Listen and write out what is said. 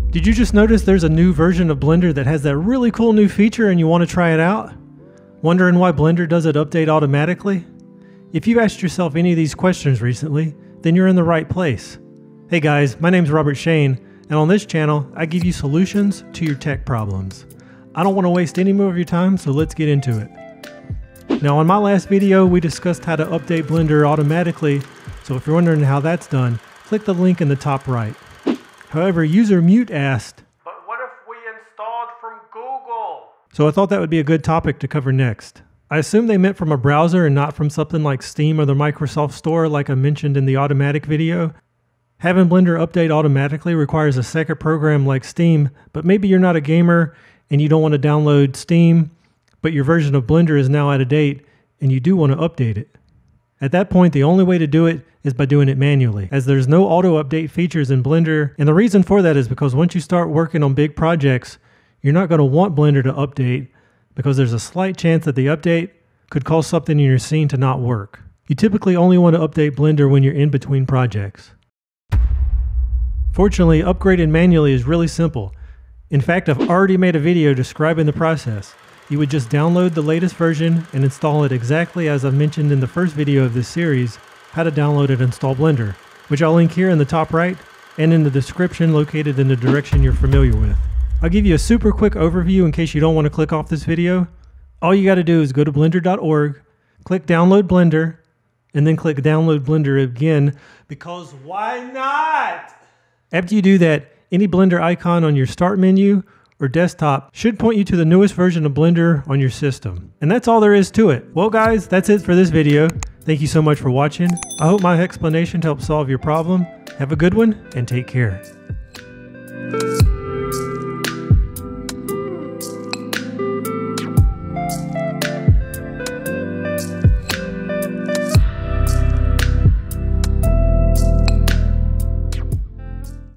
Did you just notice there's a new version of Blender that has that really cool new feature and you want to try it out? Wondering why Blender doesn't update automatically? If you asked yourself any of these questions recently, then you're in the right place. Hey guys, my name's Robert Shane, and on this channel, I give you solutions to your tech problems. I don't want to waste any more of your time, so let's get into it. Now, on my last video, we discussed how to update Blender automatically, so if you're wondering how that's done, click the link in the top right. However, user Mute asked, "But what if we installed from Google?" So I thought that would be a good topic to cover next. I assume they meant from a browser and not from something like Steam or the Microsoft Store like I mentioned in the automatic video. Having Blender update automatically requires a second program like Steam, but maybe you're not a gamer and you don't want to download Steam, but your version of Blender is now out of date and you do want to update it. At that point, the only way to do it is by doing it manually, as there's no auto update features in Blender, and the reason for that is because once you start working on big projects, you're not going to want Blender to update because there's a slight chance that the update could cause something in your scene to not work. You typically only want to update Blender when you're in between projects. Fortunately, upgrading manually is really simple. In fact, I've already made a video describing the process. You would just download the latest version and install it exactly as I've mentioned in the first video of this series, how to download and install Blender, which I'll link here in the top right and in the description located in the direction you're familiar with. I'll give you a super quick overview in case you don't want to click off this video. All you got to do is go to blender.org, click download Blender, and then click download Blender again, because why not? After you do that, any Blender icon on your start menu or desktop should point you to the newest version of Blender on your system. And that's all there is to it. Well guys, that's it for this video. Thank you so much for watching. I hope my explanation helped solve your problem. Have a good one and take care.